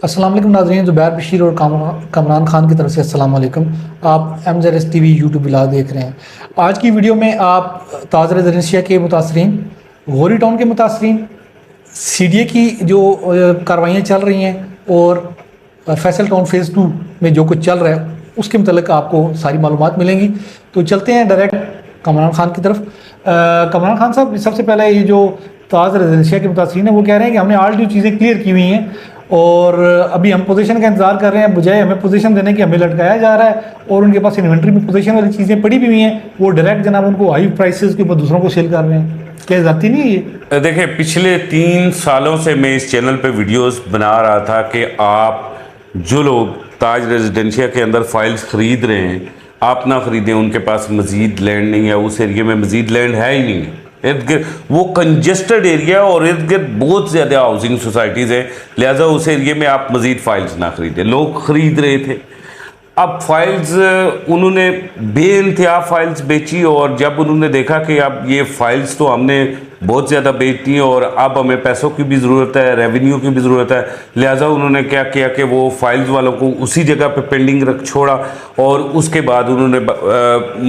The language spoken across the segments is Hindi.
अस्सलाम वालेकुम नाज़रीन, ज़ुबैर बशीर और कमरान खान की तरफ से अस्सलाम वालेकुम। आप MZS TV यूट्यूब ब्लॉग देख रहे हैं। आज की वीडियो में आप ताज़ रेजिडेंशिया के मुतासरीन, गौरी टाउन के मुतासरीन, CDA की जो कार्रवाइयाँ चल रही हैं और फैसल टाउन फ़ेज़ 2 में जो कुछ चल रहा है उसके मतलब आपको सारी मालूमात मिलेंगी। तो चलते हैं डायरेक्ट कमरान खान की तरफ। कमरान खान साहब, सबसे पहले ये जो ताज़ रेजिडेंशिया के मुतासरीन हैं वो कह रहे हैं कि हमने ऑल जो चीज़ें क्लियर की हुई हैं और अभी हम पोजीशन का इंतज़ार कर रहे हैं, बजाय हमें पोजीशन देने की हमें लटकाया जा रहा है और उनके पास इन्वेंट्री में पोजीशन वाली चीज़ें पड़ी भी हुई हैं, वो डायरेक्ट जनाब उनको हाई प्राइसेस के ऊपर दूसरों को सेल कर रहे हैं। क्या जाती नहीं ये? देखिए, पिछले 3 सालों से मैं इस चैनल पे वीडियोस बना रहा था कि आप जो लोग ताज रेजिडेंशिया के अंदर फाइल्स ख़रीद रहे हैं, आप ना ख़रीदें। उनके पास मज़ीद लैंड नहीं है, उस एरिया में मज़ीद लैंड है ही नहीं। इर्द गिर्द वो कंजेस्टेड एरिया और इर्द गिर्द बहुत ज़्यादा हाउसिंग सोसाइटीज़ हैं, लिहाजा उस एरिया में आप मज़ीद फाइल्स ना ख़रीदें। लोग ख़रीद रहे थे, अब फाइल्स उन्होंने बेइंतहा फाइल्स बेची और जब उन्होंने देखा कि अब ये फाइल्स तो हमने बहुत ज़्यादा बेचती हैं और अब हमें पैसों की भी ज़रूरत है, रेवेन्यू की भी ज़रूरत है, लिहाजा उन्होंने क्या किया कि वो फाइल्स वालों को उसी जगह पे पेंडिंग रख छोड़ा और उसके बाद उन्होंने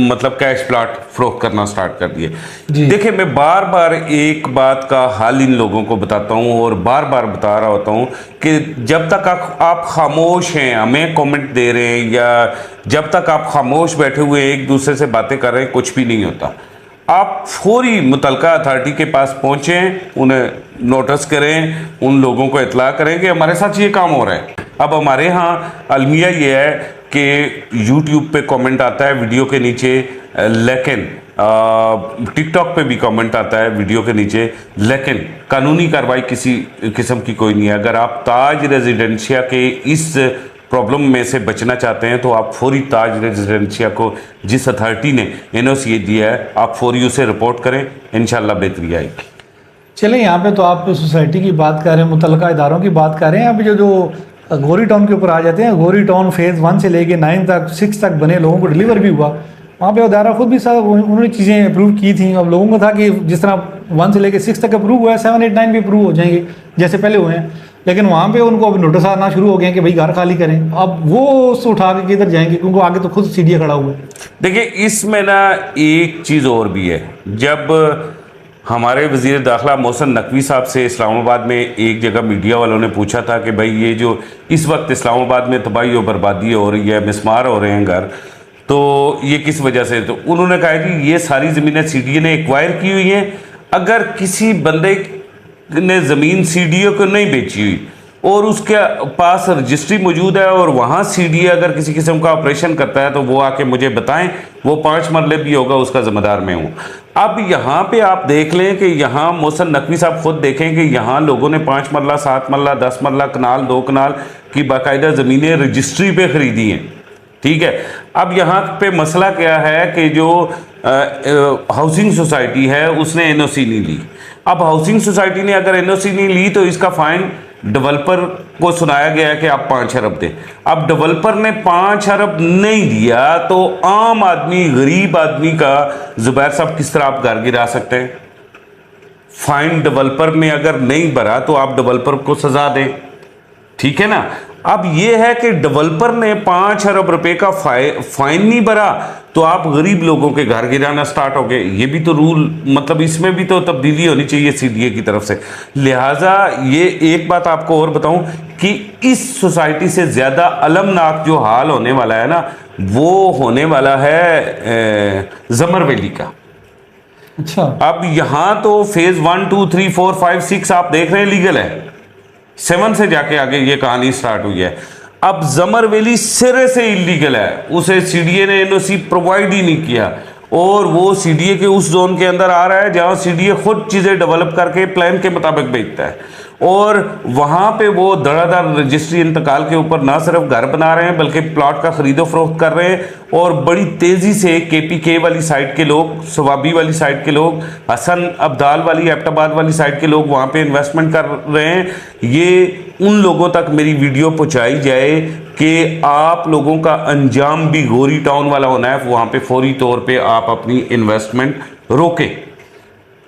मतलब कैश प्लाट फ़रोख्त करना स्टार्ट कर दिए। देखिए, मैं बार बार एक बात का हाल इन लोगों को बताता हूँ और बार बार बता रहा होता हूँ कि जब तक आप खामोश हैं, हमें कमेंट दे रहे हैं, या जब तक आप खामोश बैठे हुए एक दूसरे से बातें कर रहे हैं, कुछ भी नहीं होता। आप फौरी मुतलका अथॉरिटी के पास पहुँचें, उन्हें नोटिस करें, उन लोगों को इतला करें कि हमारे साथ ये काम हो रहा है। अब हमारे यहाँ अलमिया ये है कि यूट्यूब पे कमेंट आता है वीडियो के नीचे, लेकिन टिकटॉक पे भी कमेंट आता है वीडियो के नीचे, लेकिन कानूनी कार्रवाई किसी किस्म की कोई नहीं है। अगर आप ताज रेजिडेंशिया के इस प्रॉब्लम में से बचना चाहते हैं तो आप फौरी ताज रेजिडेंशिया को, जिस अथॉरिटी ने NOC दिया है, आप फौरी उसे रिपोर्ट करें, इंशाल्लाह बेहतरी आएगी। चलें, यहाँ पे तो आप सोसाइटी की बात कर रहे हैं, मुतलका इदारों की बात कर रहे हैं। अभी जो गौरी टाउन के ऊपर आ जाते हैं, गौरी टाउन फ़ेज़ 1 से लेके 9 तक 6 तक बने लोगों को डिलीवर भी हुआ। वहाँ पे अदारा खुद भी सब उन्होंने चीज़ें अप्रूव की थी। अब लोगों को था कि जिस तरह 1 से लेके 6 तक अप्रूव हुआ है, 7, 8, 9 भी अप्रूव हो जाएंगे जैसे पहले हुए हैं, लेकिन वहाँ पे उनको अब नोटिस आना शुरू हो गए कि भाई घर खाली करें। अब वो उससे उठा के किधर जाएंगे, क्योंकि आगे तो खुद CDA खड़ा हुआ है। देखिए, इसमें ना एक चीज़ और भी है। जब हमारे वज़ीर दाखिला मोहसिन नकवी साहब से इस्लामाबाद में एक जगह मीडिया वालों ने पूछा था कि भाई ये जो इस वक्त इस्लामाबाद में तबाही और बर्बादी हो रही है, मिसमार हो रहे हैं घर, तो ये किस वजह से, तो उन्होंने कहा कि ये सारी ज़मीनें CDA ने एक्वायर की हुई हैं। अगर किसी बंदे ने ज़मीन CDA को नहीं बेची हुई और उसके पास रजिस्ट्री मौजूद है और वहाँ CDA अगर किसी किस्म का ऑपरेशन करता है तो वो आके मुझे बताएं, वो 5 मरले भी होगा, उसका ज़िम्मेदार मैं हूँ। अब यहाँ पे आप देख लें कि यहाँ मोहसिन नकवी साहब खुद देखें कि यहाँ लोगों ने 5 मरला, 7 मरला, 10 मरला, कनाल, 2 कनाल की बाकायदा ज़मीनें रजिस्ट्री पे ख़रीदी हैं। ठीक है, अब यहाँ पे मसला क्या है कि जो हाउसिंग सोसाइटी है उसने NOC नहीं ली। अब हाउसिंग सोसाइटी ने अगर NOC नहीं ली तो इसका फाइन डेवलपर को सुनाया गया है कि आप 5 अरब दें। अब डेवलपर ने 5 अरब नहीं दिया तो आम आदमी, गरीब आदमी का, ज़ुबैर साहब, किस तरह आप घर गिरा सकते हैं? फाइन डेवलपर ने अगर नहीं भरा तो आप डेवलपर को सजा दें, ठीक है ना। अब ये है कि डेवलपर ने 5 अरब रुपए का फाइन नहीं भरा तो आप गरीब लोगों के घर गिराना स्टार्ट हो गए। ये भी तो रूल, मतलब इसमें भी तो तब्दीली होनी चाहिए CDA की तरफ से। लिहाजा ये एक बात आपको और बताऊं कि इस सोसाइटी से ज़्यादा अलमनाक जो हाल होने वाला है ना, वो होने वाला है जमर वैली का। अच्छा, अब यहाँ तो फ़ेज़ 1, 2, 3, 4, 5, 6 आप देख रहे हैं लीगल है, 7 से जाके आगे ये कहानी स्टार्ट हुई है। अब जमर वैली सिरे से इलीगल है, उसे CDA ने NOC प्रोवाइड ही नहीं किया और वो CDA के उस जोन के अंदर आ रहा है जहां CDA खुद चीज़ें डेवलप करके प्लान के मुताबिक बेचता है और वहाँ पे वो धड़ाधड़ रजिस्ट्री इंतकाल के ऊपर ना सिर्फ घर बना रहे हैं बल्कि प्लॉट का खरीदो फरोख्त कर रहे हैं और बड़ी तेज़ी से KPK वाली साइड के लोग, सवाबी वाली साइड के लोग, हसन अब्दाल वाली, एबटाबाद वाली साइड के लोग वहाँ पे इन्वेस्टमेंट कर रहे हैं। ये उन लोगों तक मेरी वीडियो पहुँचाई जाए कि आप लोगों का अंजाम भी गौरी टाउन वाला होना है, वहाँ पे फौरी तौर पे आप अपनी इन्वेस्टमेंट रोकें।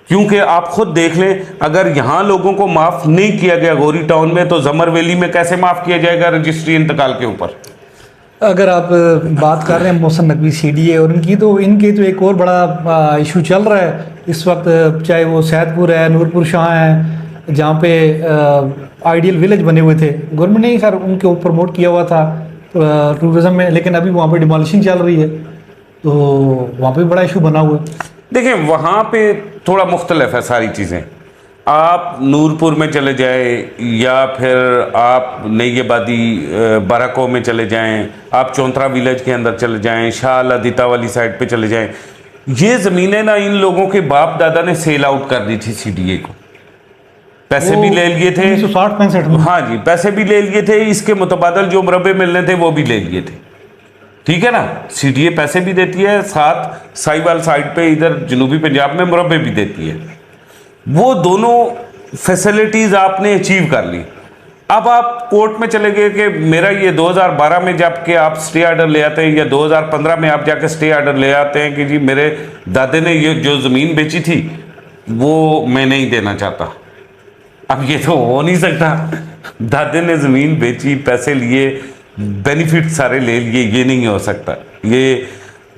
क्योंकि आप खुद देख लें, अगर यहाँ लोगों को माफ़ नहीं किया गया गौरी टाउन में, तो जमर वैली में कैसे माफ़ किया जाएगा रजिस्ट्री इंतकाल के ऊपर। अगर आप बात कर रहे हैं मोहसिन नकवी सीडीए और इनके तो एक और बड़ा इशू चल रहा है इस वक्त, चाहे वो सैदपुर है, नूरपुर शाह है, जहाँ पे आइडियल विलेज बने हुए थे, गवर्नमेंट ने खैर उनको प्रमोट किया हुआ था टूरिज्म में, लेकिन अभी वहाँ पे डिमोलिशिंग चल रही है, तो वहाँ पे बड़ा इशू बना हुआ है। देखिए वहाँ पे थोड़ा मुख्तलिफ है सारी चीज़ें। आप नूरपुर में चले जाए या फिर आप नई आबादी बाराको में चले जाएं, आप चौंतरा विलेज के अंदर चले जाएं, शाह अदिता वाली साइड पे चले जाएं, ये ज़मीनें ना इन लोगों के बाप दादा ने सेल आउट कर दी थी सीडीए को। पैसे भी ले लिए थे 1960-65 में। हाँ जी, पैसे भी ले लिए थे, इसके मुतबादल जो मुरब्बे मिलने थे वो भी ले लिए थे। ठीक है ना, सीडीए पैसे भी देती है, साथ साहिवाल साइड पे इधर जनूबी पंजाब में मुरब्बे भी देती है। वो दोनों फैसिलिटीज आपने अचीव कर ली। अब आप कोर्ट में चले गए कि मेरा ये 2012 में जबकि आप स्टे ऑर्डर ले आते हैं, या 2015 में आप जाके स्टे ऑर्डर ले आते हैं कि जी मेरे दादे ने ये जो ज़मीन बेची थी वो मैं नहीं देना चाहता। अब ये तो हो नहीं सकता, दादे ने ज़मीन बेची, पैसे लिए, बेनिफिट सारे ले लिए, ये नहीं हो सकता।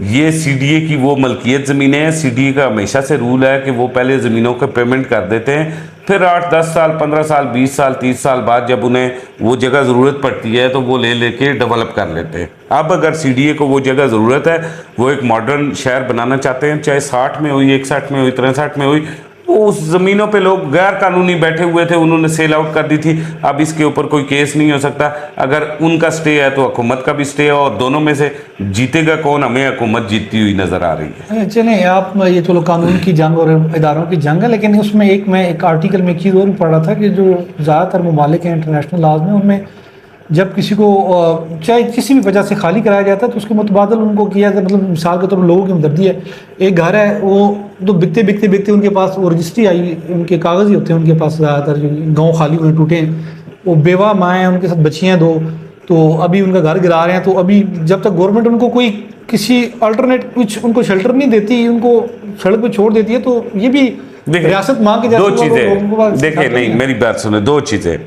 ये सीडीए की वो मलकियत ज़मीनें हैं। सीडीए का हमेशा से रूल है कि वो पहले ज़मीनों का पेमेंट कर देते हैं, फिर 8-10 साल, 15 साल, 20 साल, 30 साल बाद जब उन्हें वो जगह ज़रूरत पड़ती है तो वो ले लेके डेवलप कर लेते हैं। अब अगर सीडीए को वो जगह ज़रूरत है, वो एक मॉडर्न शहर बनाना चाहते हैं, चाहे 60 में हुई, 61 में हुई, 63 में हुई, उस ज़मीनों पे लोग गैर कानूनी बैठे हुए थे, उन्होंने सेल आउट कर दी थी। अब इसके ऊपर कोई केस नहीं हो सकता। अगर उनका स्टे है तो हुकूमत का भी स्टे है, और दोनों में से जीतेगा कौन, हमें हुकूमत जीतती हुई नज़र आ रही है। चलें, आप ये चलो कानून की जंग और इदारों की जंग है, लेकिन उसमें मैं एक आर्टिकल में एक चीज़ और भी पढ़ रहा था कि जो ज़्यादातर ममालिक हैं इंटरनेशनल लॉज में, उनमें जब किसी को चाहे किसी भी वजह से खाली कराया जाता है तो उसके मुतबादल उनको किया जाता है। मतलब मिसाल के तौर पर लोगों की हमदर्दी है, एक घर है वो तो बिकते उनके पास वो रजिस्ट्री आई, उनके कागज़ ही होते हैं उनके पास, ज़्यादातर जो गाँव खाली हुए टूटे हैं, वो बेवा माँ हैं, उनके साथ बच्चियाँ हैं 2, तो अभी उनका घर गिरा रहे हैं। तो अभी जब तक गवर्नमेंट उनको कोई किसी अल्टरनेट कुछ उनको शेल्टर नहीं देती, उनको सड़क पर छोड़ देती है, तो ये भी रियासत माँ के दो चीज़ें देखिए, नहीं मेरी बात सुने, 2 चीज़ें।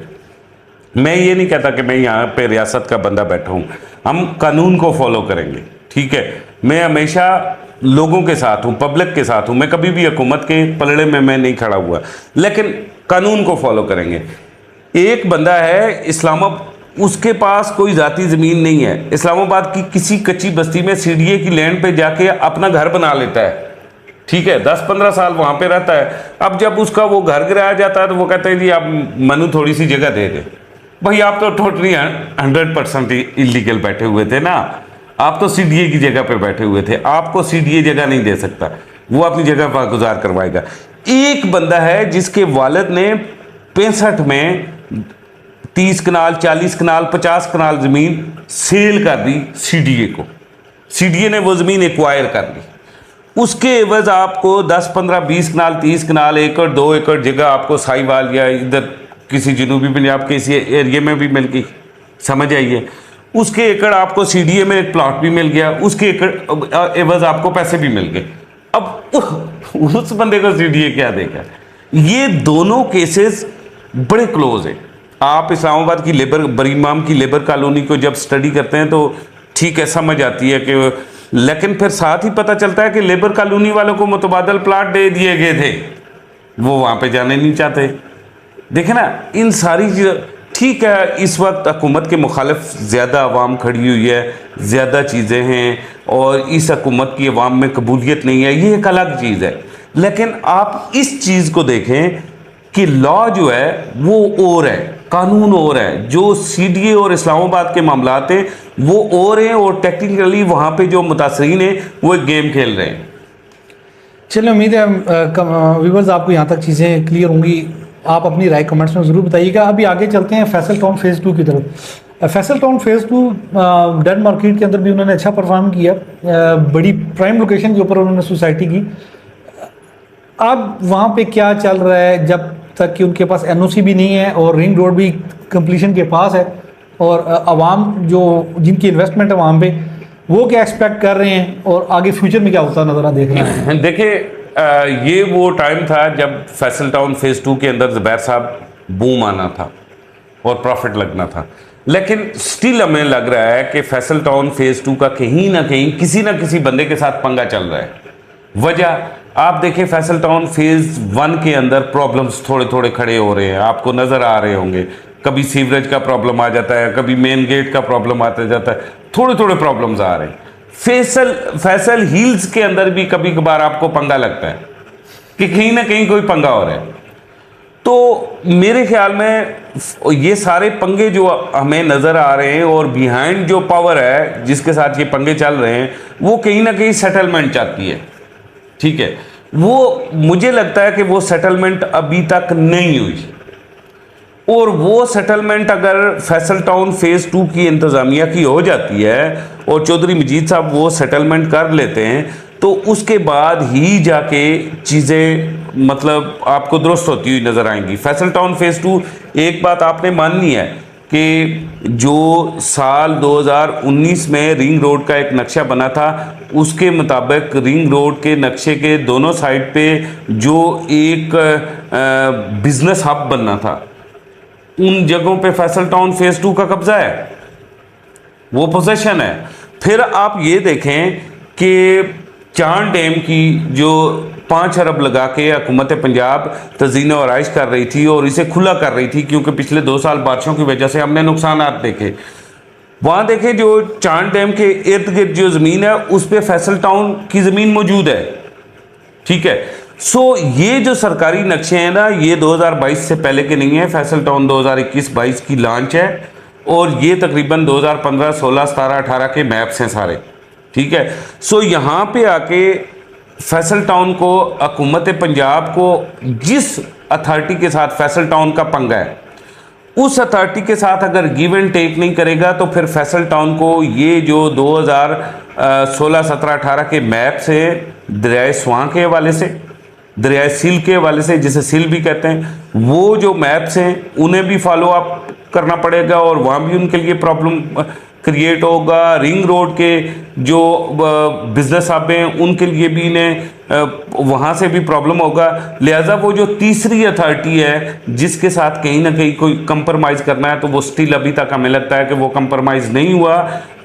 मैं ये नहीं कहता कि मैं यहाँ पे रियासत का बंदा बैठा हूँ, हम कानून को फॉलो करेंगे, ठीक है। मैं हमेशा लोगों के साथ हूँ, पब्लिक के साथ हूँ, मैं कभी भी हुकूमत के पलड़े में मैं नहीं खड़ा हुआ, लेकिन कानून को फॉलो करेंगे। एक बंदा है इस्लामाबाद, उसके पास कोई ज़ाती ज़मीन नहीं है, इस्लामाबाद की किसी कच्ची बस्ती में सीडीए की लैंड पे जाके अपना घर बना लेता है, ठीक है, 10-15 साल वहाँ पे रहता है। अब जब उसका वो घर गिराया जाता है तो वो कहते हैं जी आप मनु थोड़ी सी जगह दे दे। भाई आप तो टोटली 100% इलीगल बैठे हुए थे ना, आप तो सीडीए की जगह पे बैठे हुए थे, आपको सीडीए जगह नहीं दे सकता, वो अपनी जगह पर गुजार करवाएगा। एक बंदा है जिसके वालिद ने 65 में 30 कनाल, 40 कनाल, 50 कनाल ज़मीन सेल कर दी सीडीए को, सीडीए ने वो ज़मीन एक्वायर कर ली, उसके एवज आपको 10, 15, 20 कनाल, 30 कनाल, 1 एकड़ 2 एकड़ जगह आपको साहिवाल या इधर किसी जनूबी पंजाब के इसी एरिया में भी मिल गई, समझ आइए। उसके एकड़ आपको सीडीए में एक प्लॉट भी मिल गया, उसके एकड़ एवज आपको पैसे भी मिल गए। अब उस बंदे को सीडीए क्या देगा? ये दोनों केसेस बड़े क्लोज हैं। आप इस्लामाबाद की लेबर, बरीमाम की लेबर कॉलोनी को जब स्टडी करते हैं तो ठीक है समझ आती है कि, लेकिन फिर साथ ही पता चलता है कि लेबर कॉलोनी वालों को मुतबादल प्लाट दे दिए गए थे, वो वहाँ पे जाने नहीं चाहते। देखे ना, इन सारी चीज़ ठीक है, इस वक्त हुकूमत के मुखालिफ ज़्यादा आवाम खड़ी हुई है, ज़्यादा चीज़ें हैं और इस हुकूमत की आवाम में कबूलियत नहीं है, ये एक अलग चीज़ है। लेकिन आप इस चीज़ को देखें कि लॉ जो है वो और है, कानून और है, जो सीडीए और इस्लामाबाद के मामलात हैं वो और हैं, और टेक्निकली वहाँ पे जो मुतासरीन हैं वो एक गेम खेल रहे हैं। चलिए, उम्मीद है व्यूअर्स आपको यहाँ तक चीज़ें क्लियर होंगी। आप अपनी राय कमेंट्स में ज़रूर बताइएगा। अभी आगे चलते हैं फैसल टाउन फेज़ 2 की तरफ। Faisal town phase 2 dead market के अंदर भी उन्होंने अच्छा परफॉर्म किया, बड़ी प्राइम लोकेशन के ऊपर उन्होंने सोसाइटी की। अब वहाँ पे क्या चल रहा है, जब तक कि उनके पास एनओसी भी नहीं है और रिंग रोड भी कंप्लीशन के पास है, और आवाम जो जिनकी इन्वेस्टमेंट है वहाँ पे, वो क्या एक्सपेक्ट कर रहे हैं और आगे फ्यूचर में क्या होता नज़र देख रहे हैं? देखिए, ये वो टाइम था जब फैसल टाउन फेज़ 2 के अंदर ज़ुबैर साहब बूम आना था और प्रॉफिट लगना था, लेकिन स्टिल हमें लग रहा है कि फैसल टाउन फेज़ 2 का कहीं ना कहीं किसी ना किसी बंदे के साथ पंगा चल रहा है। वजह आप देखें, फैसल टाउन फेज़ 1 के अंदर प्रॉब्लम्स थोड़े थोड़े खड़े हो रहे हैं, आपको नज़र आ रहे होंगे। कभी सीवरेज का प्रॉब्लम आ जाता है, कभी मेन गेट का प्रॉब्लम आता जाता है, थोड़े थोड़े प्रॉब्लम्स आ रहे हैं। फैसल हिल्स के अंदर भी कभी कभार आपको पंगा लगता है कि कहीं ना कहीं कोई पंगा हो रहा है। तो मेरे ख्याल में ये सारे पंगे जो हमें नज़र आ रहे हैं और बिहाइंड जो पावर है जिसके साथ ये पंगे चल रहे हैं, वो कहीं ना कहीं सेटलमेंट चाहती है। ठीक है, वो मुझे लगता है कि वो सेटलमेंट अभी तक नहीं हुई, और वो सेटलमेंट अगर फैसल टाउन फेज़ 2 की इंतज़ामिया की हो जाती है और चौधरी मजीद साहब वो सेटलमेंट कर लेते हैं, तो उसके बाद ही जाके चीज़ें मतलब आपको दुरुस्त होती हुई नज़र आएंगी। फैसल टाउन फेज़ 2, एक बात आपने माननी है कि जो साल 2019 में रिंग रोड का एक नक्शा बना था, उसके मुताबिक रिंग रोड के नक्शे के दोनों साइड पे जो एक बिजनेस हब बनना था, उन जगहों पे फैसल टाउन फेज़ 2 का कब्जा है, वो पोजीशन है। फिर आप ये देखें कि चांद डैम की जो 5 अरब लगा के हुकूमत पंजाब तज़ीन और आइश कर रही थी और इसे खुला कर रही थी, क्योंकि पिछले 2 साल बारिशों की वजह से हमने नुकसान देखे। वहाँ देखें जो चांद डैम के इर्द गिर्द जो ज़मीन है उस पर फैसल टाउन की ज़मीन मौजूद है। ठीक है, सो ये जो सरकारी नक्शे हैं ना, ये 2022 से पहले के नहीं है। फैसल टाउन 2021-22 की लॉन्च है और ये तकरीबन 2015, 16, 17, 18 के मैप्स हैं सारे। ठीक है, सो यहाँ पे आके फैसल टाउन को, हुकूमत पंजाब को जिस अथॉरिटी के साथ फैसल टाउन का पंगा है, उस अथॉरिटी के साथ अगर गिव एंड टेक नहीं करेगा तो फिर फैसल टाउन को ये जो 2016, 17, 18 के मैप्स हैं दरियाए स्वां के हवाले से, दरियाए सिल के हवाले से, जिसे सिल भी कहते हैं, वो जो मैप्स हैं उन्हें भी फॉलो अप करना पड़ेगा और वहाँ भी उनके लिए प्रॉब्लम क्रिएट होगा। रिंग रोड के जो बिजनेस हब हैं उनके लिए भी इन्हें वहाँ से भी प्रॉब्लम होगा। लिहाजा वो जो तीसरी अथॉरिटी है जिसके साथ कहीं ना कहीं कोई कंप्रोमाइज़ करना है, तो वो स्टिल अभी तक हमें लगता है कि वो कंप्रोमाइज़ नहीं हुआ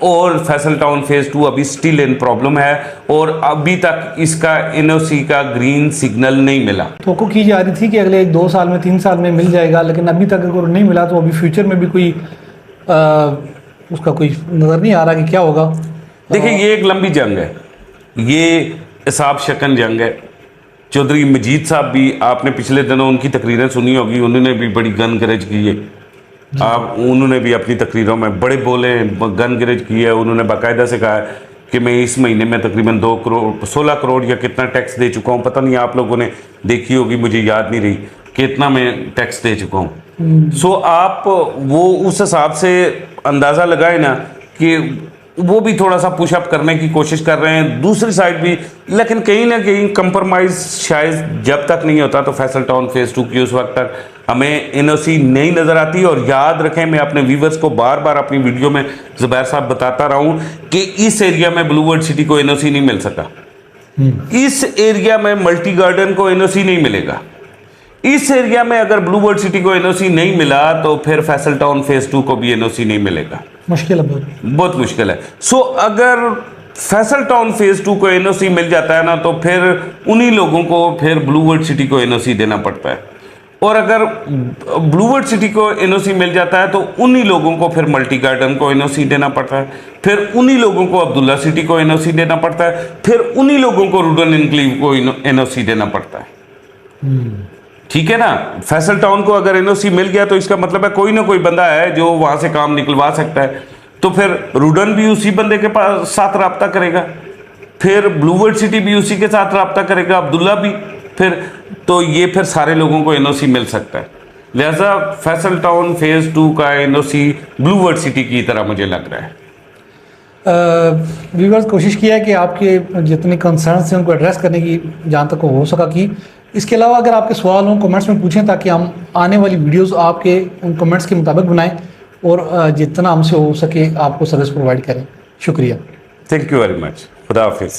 और फैसल टाउन फेज़ 2 अभी स्टिल इन प्रॉब्लम है और अभी तक इसका एनओसी का ग्रीन सिग्नल नहीं मिला। तो की जा रही थी कि अगले 2 साल में, 3 साल में मिल जाएगा, लेकिन अभी तक अगर नहीं मिला तो अभी फ्यूचर में भी कोई उसका कोई नज़र नहीं आ रहा कि क्या होगा। देखिए, ये एक लंबी जंग है, ये हिसाब शकन जंग है। चौधरी मजीद साहब भी, आपने पिछले दिनों उनकी तकरीरें सुनी होगी, उन्होंने भी बड़ी गन गरज की है। उन्होंने भी अपनी तकरीरों में बड़े बोले, गन गरज की है। उन्होंने बाकायदा से कहा है कि मैं इस महीने में तकरीबन 2 करोड़ 16 करोड़ या कितना टैक्स दे चुका हूँ। पता नहीं आप लोगों ने देखी होगी, मुझे याद नहीं रही कितना मैं टैक्स दे चुका हूँ। सो आप वो उस हिसाब से अंदाज़ा लगाए ना कि वो भी थोड़ा सा पुशअप करने की कोशिश कर रहे हैं, दूसरी साइड भी। लेकिन कहीं ना कहीं कंप्रोमाइज़ शायद जब तक नहीं होता तो फैसल टाउन फेज़ 2 की उस वक्त तक हमें एनओसी नहीं नज़र आती। और याद रखें, मैं अपने व्यूवर्स को बार बार अपनी वीडियो में ज़ुबैर साहब बताता रहा हूँ कि इस एरिया में ब्लू वर्ल्ड सिटी को एनओसी नहीं मिल सका, इस एरिया में मल्टी गार्डन को एनओसी नहीं मिलेगा। इस एरिया में अगर ब्लू वर्ल्ड सिटी को एनओसी नहीं मिला तो फिर फैसल टाउन फेज़ 2 को भी एनओसी नहीं मिलेगा। मुश्किल है, बहुत मुश्किल है। सो अगर फैसल टाउन फेज़ 2 को एनओसी मिल जाता है ना, तो फिर उन्हीं लोगों को फिर ब्लू वर्ल्ड सिटी को एनओसी देना पड़ता है, और अगर ब्लू वर्ल्ड सिटी को एनओसी मिल जाता है तो उन्हीं लोगों को फिर मल्टी गार्डन को एनओसी देना पड़ता है, फिर उन्हीं लोगों को अब्दुल्ला सिटी को एनओसी देना पड़ता है, फिर उन्हीं लोगों को रुडन इनक्लेव को एनओसी देना पड़ता है। ठीक है ना, फैसल टाउन को अगर एनओसी मिल गया तो इसका मतलब है कोई ना कोई बंदा है जो वहां से काम निकलवा सकता है, तो फिर रुडन भी उसी बंदे के पास साथ रब्ता करेगा, फिर ब्लू वर्ल्ड सिटी भी उसी के साथ रब्ता करेगा, अब्दुल्ला भी, फिर तो ये फिर सारे लोगों को एनओसी मिल सकता है। लिहाजा फैसल टाउन फेज़ 2 का एनओसी ब्लू वर्ल्ड सिटी की तरह मुझे लग रहा है। व्यूअर्स, कोशिश किया है कि आपके जितने कंसर्न्स हैं उनको एड्रेस करने की जहाँ तक हो सका की। इसके अलावा अगर आपके सवाल हों कमेंट्स में पूछें, ताकि हम आने वाली वीडियोस आपके उन कमेंट्स के मुताबिक बनाएं और जितना हमसे हो सके आपको सर्विस प्रोवाइड करें। शुक्रिया। Thank you very much. खुदा हाफिज़।